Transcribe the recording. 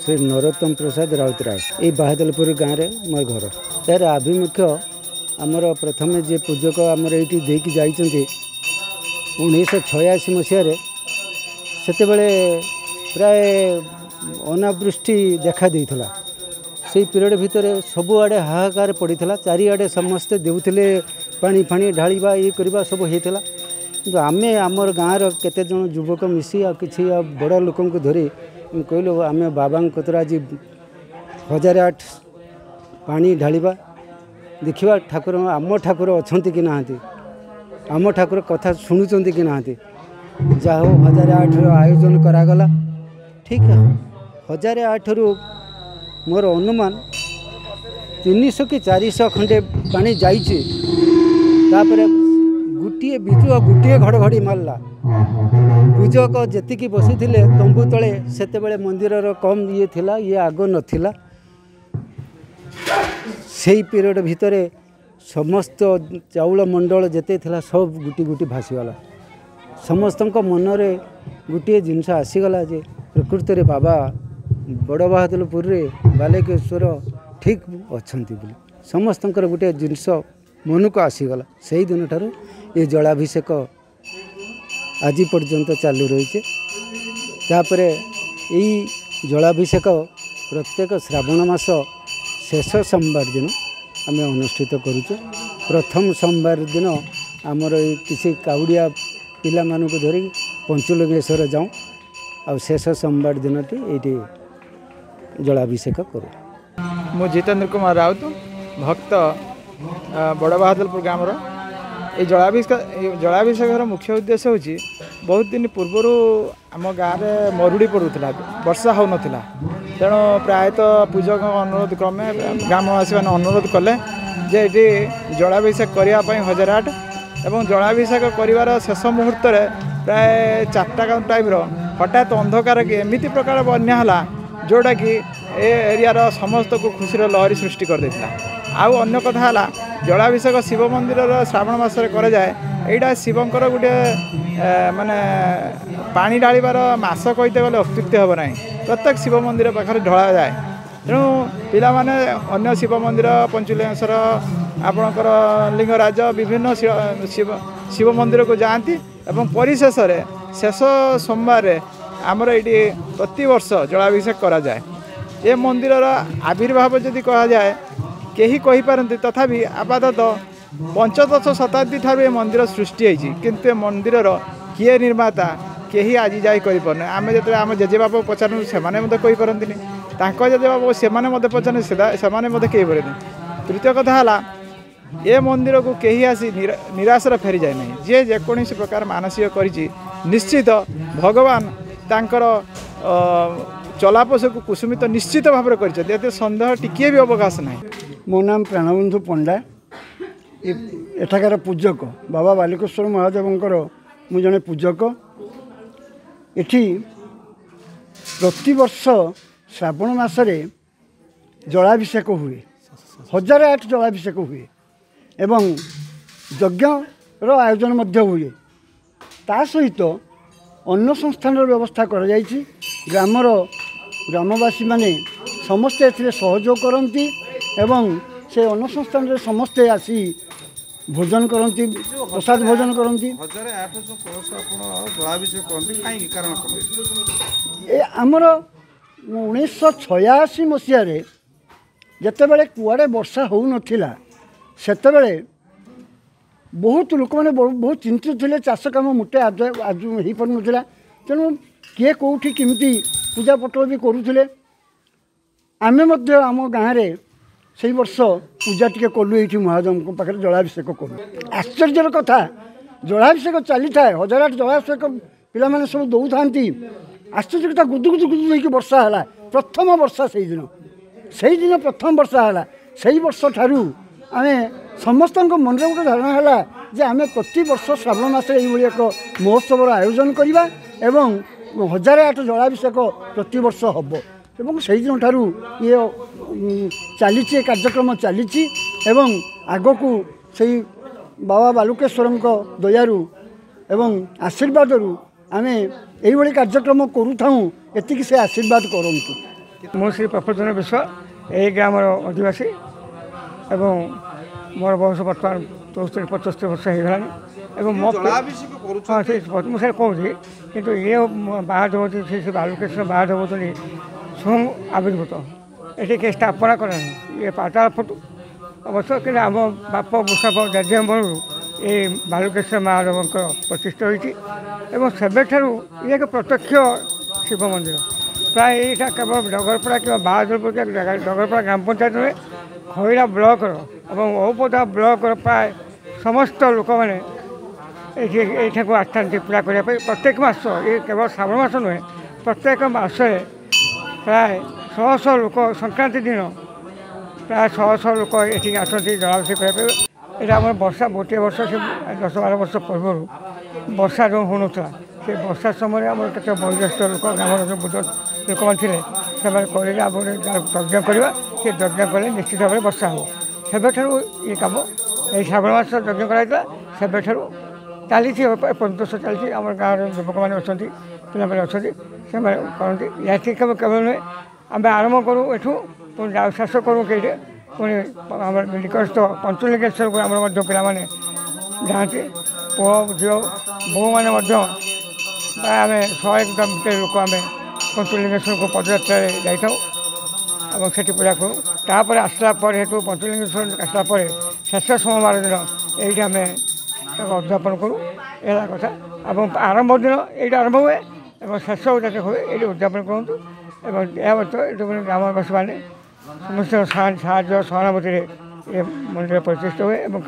श्री नरोत्तम प्रसाद राउतराय ये बाहादुरपुर गाँव में मोर घर यार आभिमुख्य आमर प्रथम जे पूजक आमर ये देकी जाइए 1986 मसीह से प्राय अनावृष्टि देखा देइथला से पीरियड भितर सबुआड़े हाहाकार पड़ता चारिआडे समस्ते देउथिले पानी फाणी ढालिबा ये करबा सब होता कि आमे आमर गाँव केते जन युवक मिसी आ किछि बड़ लोक धरी कहलु आम बाबा कतरा आज 1008 पानी ढालिबा देखिबा ठाकुर आम ठाकुर अछंती कि नाहंती आम ठाकुर कथा शुणुचंती कि नाहंती जा हो 1008 आयोजन करागला ठीक है 1008 रु मोर अनुमान 300 कि 400 खंडे पानी जाइए गोटे बिजु गोटे घड़घड़ी मारला पूजक जेतिकी बसी तंबू तले से मंदिर कम ये थिला ये आग नथिला से पीरियड भितर समस्त चाउल मंडल जेते थिला सब गुटी गुटी भासीगला समस्त मनरे गोटे जिनस आसीगला जे प्रकृति रे बाबा बड़ बहादुरपुर रे बालेकेश्वर ठीक अच्छी समस्त गोटे जिनस मन को आसीगला से ही दिन ठारू ये जलाभिषेक आज पर्यंत चालू रही तापर यही जलाभिषेक प्रत्येक श्रावण मास शेष सोमवार दिन आम अनुष्ठित करुचे प्रथम सोमवार दिन आमर किसी काउड़िया पिला मानक धरी पंचलिंगेश्वर जाऊँ आ शेष सोमवार दिन ये जलाभिषेक करूँ। मु जितेंद्र कुमार राउत भक्त बड़ बहादुरपुर गाँव ये जलाभिषेक मुख्य उद्देश्य हूँ बहुत दिन पूर्वर आम गाँव में मरुड़ी पड़ूला वर्षा हो नाला तेणु प्रायतः पूजक अनुरोध क्रमे ग्रामवासी मैंने अनुरोध कले जे ये जलाभिषेक करने 1008 एवं जलाभिषेक कर शेष मुहूर्त प्राय 4टा टाइम हठात अंधकार की एमती प्रकार बन्या है जोटा कि एरियार समस्त को खुशी लहरी सृष्टि कर देता आउ अन्य कथा है जलाभिषेक शिव मंदिर श्रावण मास कराए यहाँ शिवंकर गोटे माने पानी ढालिबार मास कहते गले अत्युक्ति हे ना प्रत्येक शिव मंदिर पाखे ढला जाए तेणु पिला माने अन्य शिव मंदिर पंचलिंगेश्वर आपणकर लिंगराज विभिन्न शिव मंदिर को जाती एवं परिशेष शेष सोमवार आमर ये प्रतिवर्ष जलाभिषेक करा जाए ये मंदिर आविर्भाव जदि कहा जाए कहीं कहीपारती तथापि आपाततः पंचदश शताब्दी ठार ये मंदिर सृष्टि होती किंतु ये मंदिर किए निर्माता कहीं आज जाए करें आम जो आम जेजेबाप पचारू से कहीपारती जेजेबाप से पचारे से कही पारे तृतीय कथा है ये मंदिर को कहीं आसी निराशर फेरी जाए नहीं जी जेकोसी प्रकार मानसिक करी निश्चित भगवान तांकर चलापश को कुसुमित निश्चित भाव में कर सन्देह टिके भी अवकाश ना। मो नाम प्राणबंधु पंडा एठाकार पूजक बाबा बालेकेश्वर महादेवंकर मु जड़े पूजक एठी प्रतिवर्ष श्रावण मासरे जलाभिषेक हुए 1008 जलाभिषेक हुए एवं यज्ञर आयोजन मध्य हुए ता सहित अन्न संस्थान व्यवस्था कर ग्रामवासी माने समस्ते एथिरे सहयोग करती एवं से अन्न संस्थान समस्ते आसी भोजन करती प्रसाद भोजन करती आमर 1986 मसीह जितेबाला कुआड़े वर्षा हो नाला सेतेबेले बहुत लोक मैंने बहुत चिंतित थे चाष कम मुटे आज हो पार नाला तेणु किए कौटी किमिति पूजा पटल भी करुले आम आम गाँव में से वर्ष पूजा टी कलु ये महादेव पाखे जलाभिषेक कलु आश्चर्यर कथा जलाभिषेक चली था 1008 जलाभिषेक पिला सब दौथा आश्चर्य कथा गुदु गुदु गुदु होकर वर्षा है प्रथम वर्षा से दिन प्रथम वर्षा है से वर्ष ठारू आम समस्त मन में गोटे धारणा है जे आम प्रति वर्ष श्रावण मास एक महोत्सव आयोजन करवा एवं 1008 जलाभिषेक प्रति वर्ष हम एवं से दिन ठारू ये चली कार्यक्रम चली आग को से बाबा बालुकेश्वर दयारू एवं आशीर्वाद आम यही कार्यक्रम करूँ एति से आशीर्वाद करूँ। ମୁଁ ଶ୍ରୀ ପ୍ରଫୁଲ୍ଲ ବିଶ୍ଵ ଏହି ଗ୍ରାମର ଅଧିବାସୀ ଏବଂ ମୋର ବୟସ ବର୍ତ୍ତମାନ 74-75 ବର୍ଷ ହେଇଗଲାଣି ଏବଂ ମୋ ହଁ ସେ ମୁଁ ସେଟା କହୁଛି କିନ୍ତୁ ଇଏ ବାହାଦ ହେଉଛି ସେ ବାଲୁକେଶ୍ୱର ବାହାଦ ହେଉଛନ୍ତି ସ୍ୱୟଂ ଆବିର୍ଭୂତ ଏଠି କେହି ସ୍ଥାପନା କରାନି ଇଏ ପାତାଳ ଫୁଟୁ ଅବଶ୍ୟ କିନ୍ତୁ ଆମ ବାପ ବୃଷଭ ଜେଜେମରୁ ଏଇ ବାଲୁକେଶ୍ୱର ମହାଦେବଙ୍କର ପ୍ରତିଷ୍ଠା ହୋଇଛି ଏବଂ ସେବେଠାରୁ ଇଏ ଏକ ପ୍ରତ୍ୟକ୍ଷ ଶିବ ମନ୍ଦିର ପ୍ରାୟ ଏଇଟା କେବଳ ଡଗରପଡ଼ା କିମ୍ବା ବାହାଦୁରପୁର ଡଗରପଡ଼ା ଗ୍ରାମ ପଞ୍ଚାୟତରେ ଖଇରା ବ୍ଲକର ଏବଂ ଔପଦା ବ୍ଲକର ପ୍ରାୟ ସମସ୍ତ ଲୋକମାନେ ଏଇଠାକୁ ଆସିଥାନ୍ତି ପୂଜା କରିବା ପାଇଁ ପ୍ରତ୍ୟେକ ମାସ ଏ କେବଳ ଶ୍ରାବଣ ମାସ ନୁହେଁ ପ୍ରତ୍ୟେକ ମାସରେ ପ୍ରାୟ 100 ଲୋକ ସଂକ୍ରାନ୍ତି ଦିନ ପ୍ରାୟ 100 ଲୋକ ଏଠିକି ଆସନ୍ତି ଜଳାଭିଷେକ କରିବା ପାଇଁ ଏଇଟା ଆମର ବର୍ଷା ଗୋଟିଏ ବର୍ଷ ସେ 10-12 ବର୍ଷ ପୂର୍ବରୁ ବର୍ଷା ଯେଉଁ ହେଉନଥିଲା ସେ ବର୍ଷା ସମୟରେ ଆମର କେତେ ବয়োଜ୍ୟେଷ୍ଠ ଲୋକ ଗ୍ରାମର ଯେଉଁ ବୁଦ୍ଧ ଲୋକମାନେ ଥିଲେ ସେମାନେ କହିଲେ ଆମର ଯଜ୍ଞ କରିବା ସେ ଯଜ୍ଞ କଲେ ନିଶ୍ଚିତ ଭାବରେ ବର୍ଷା ହେବ ସେବେଠାରୁ ଏ କାମ ଏଇ ଶ୍ରାବଣ ମାସ ଯଜ୍ଞ କରାଯାଇଥିଲା ସେବେଠାରୁ ଚାଲିଛି ଏପର୍ଯ୍ୟନ୍ତ ଚାଲିଛି ଆମର ଗାଁର ଯୁବକମାନେ ଅଛନ୍ତି ପିଲାମାନେ ଅଛନ୍ତି ସେମାନେ କରନ୍ତି ଏଠି କେବଳ ନୁହେଁ ଆମେ ଆରମ୍ଭ କରୁ ଏଠୁ ପୁଣି ଶେଷ କରୁ କେଇଠି ପୁଣି ଆମର ନିକଟସ୍ଥ ପଞ୍ଚଲିଙ୍ଗେଶ୍ୱରକୁ ଆମର ମଧ୍ୟ ପିଲାମାନେ ଯାଆନ୍ତି ପୁଅ ଝିଅ ବୋହୂମାନେ ମଧ୍ୟ ପ୍ରାୟ ଆମେ 100 ଭିତରେ ଲୋକ ଆମେ ପଞ୍ଚଲିଙ୍ଗେଶ୍ୱରକୁ ପଦଯାତ୍ରାରେ ଯାଇଥାଉ ଏବଂ ସେଠି ପୂଜା କରୁ ତାପରେ ଆସିଲା ପରେ ହେତୁ ପଞ୍ଚଲିଙ୍ଗେଶ୍ୱର ଆସିଲା ପରେ ଶେଷ ସୋମବାର ଦିନ ଏଇଠି ଆମେ ତାକୁ ଉଦ୍ଯାପନ କରୁ ଏହା କଥା ଏବଂ ଆରମ୍ଭ ଦିନ ଏଇଠି ଆରମ୍ଭ ହୁଏ ଏବଂ ଶେଷ ଯାତ୍ରା ହୁଏ ଏଇଠି ଉଦ୍ଯାପନ କରନ୍ତୁ ଏବଂ ଏହା ମଧ୍ୟ ଏଠି ଗ୍ରାମବାସୀମାନେ ସମସ୍ତ ସାହାଯ୍ୟ ସହାନୁଭୂତିରେ ଏ ମନ୍ଦିର ପ୍ରତିଷ୍ଠା ହୁଏ ଏବଂ